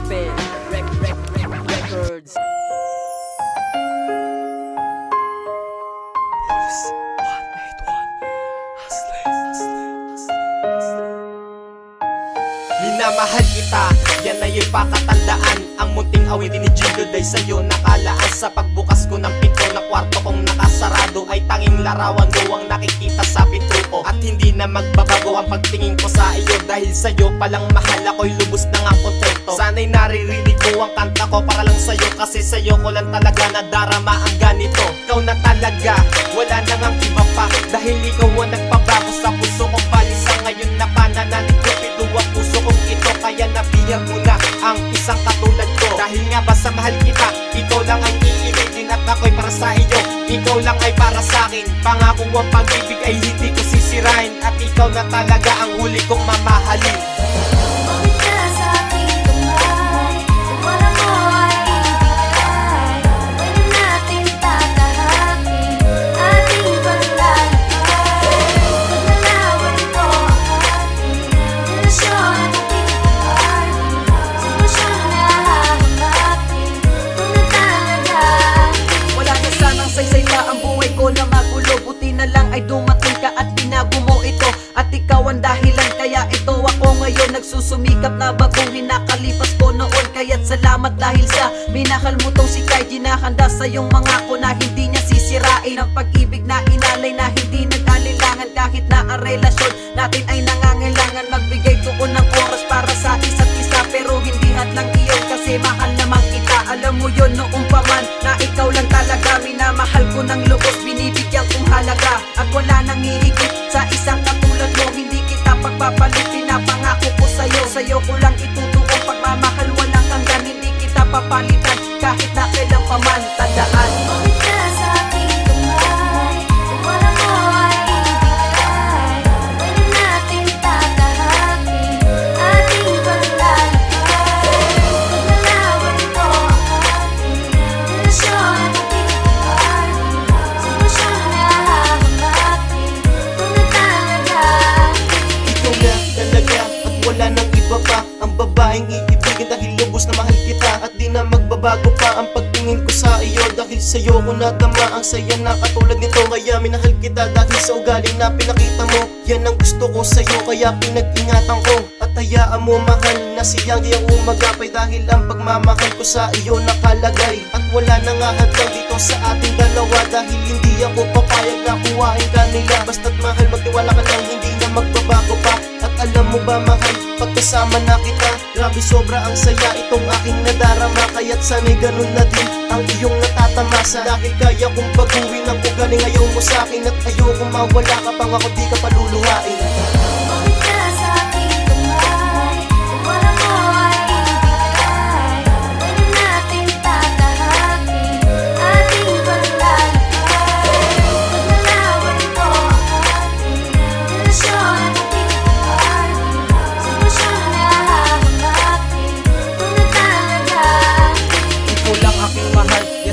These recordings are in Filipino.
Open Records. Minamahal kita, yan ay ipakatandaan. Ang munting awitin ni Gildo ay sa'yo nakalaan. Sa pagbukas ko ng pinto na kwarto kong nakasarado, ay tanging larawan mo ang nakikita sa pinto ko. At hindi na magbabago ang pagtingin ko sa iyo, dahil sa'yo palang mahal ako'y lubos na nga kontento. Sana'y naririnig mo ang kanta ko para lang sa'yo, kasi sa'yo ko lang talaga nadarama ang ganito. Ikaw na talaga, wala nang ang iba pa, dahil ikaw ang nagpabago sa puso kong balisa. Ngayon na pananalig ko, pito ang puso kong ito, kaya nabiyag mo na ang isang katulad ko. Dahil nga ba sa mahal kita, ikaw lang ay iibigin at ako'y para sa iyo. Ikaw lang ay para sa akin, pangako ang pag-ibig ay hindi ko sisirain. At ikaw na talaga ang huli kong mamahalin. Dumating ka at binago mo ito, at ikaw ang dahilan kaya ito ako ngayon nagsusumikap na baguhin nakalipas ko noon. Kaya't salamat dahil sa minahal mo tong si Kai. Ginahanda sa iyong mangako na hindi niya sisirain. Ang pag-ibig na inalay na hindi nag-alilangan, kahit na ang relasyon natin ay nangangailangan. Magbigay tuon ng oras para sa isa't isa, pero hindi hadlang iyon kasi mahal naman kita. Alam mo yun noong pa man na ikaw lang talaga, minamahal ko ng lubos, binibigyan kong halaga. At wala nang hihigit sa isang katulad mo, hindi kita pagpapalit, pinapangako ko sa'yo. Sa'yo ko lang itutuong pagmamahal, walang hanggan, hindi kita papalitan kahit na kailan pa man. Tandaan, ang babaeng iibigin dahil lubos na mahal kita. At di na magbabago pa ang pagtingin ko sa iyo, dahil sa'yo ko nadama ang saya na katulad nito. Kaya minahal kita dahil sa ugali na pinakita mo. Yan ang gusto ko sa'yo, kaya pinag-ingatan ko. At hayaan mo mahal na siyang di ako umagapay, dahil ang pagmamahal ko sa iyo nakalagay. At wala na nga hadlang dito sa ating dalawa, dahil hindi ako papayag na kuhain ka nila. Basta't mahal, magtiwala ka lang, hindi na magbabago pa. At alam mo ba mahal, pagkasama na kita, grabe sobra ang saya itong aking nadarama. Kaya't sana'y ganun na din ang iyong natatamasa, dahil kaya kong baguhin ang ugaling ayaw mo sa'kin. At ayoko mawala ka pang ako di ka paluluhain.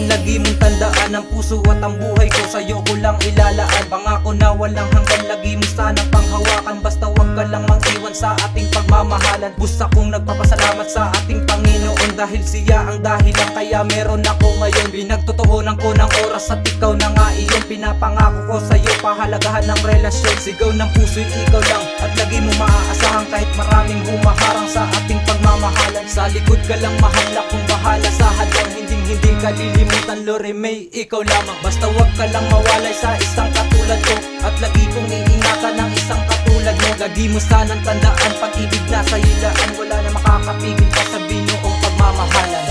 Lagi mong tandaan ang puso at ang buhay ko, sa'yo ko lang ilalaan. Pangako na walang hanggan, lagi mo sana panghawakan. Basta wag ka lang mang-iwan sa ating pagmamahalan. Busa kong nagpapasalamat sa ating Panginoon, dahil siya ang dahilan kaya meron ako ngayon. Pinagtotoonan ko ng oras at ikaw na nga iyon. Pinapangako ko sa'yo pahalagahan ng relasyon. Sigaw ng puso'y ikaw lang, at lagi mo maaasahan kahit maraming humaharang sa ating pagmamahalan. Sa likod ka lang mahal, akong bahala sa hadlang, hindi kalilimutan Lore May, ikaw lamang. Basta wag ka lang mawalay sa isang katulad ko, at lagi kong iingatan ng isang katulad mo. Lagi mo sanang tandaan, pag-ibig na sa hilaan, wala na makakapigil pa sa binuong pagmamahalan.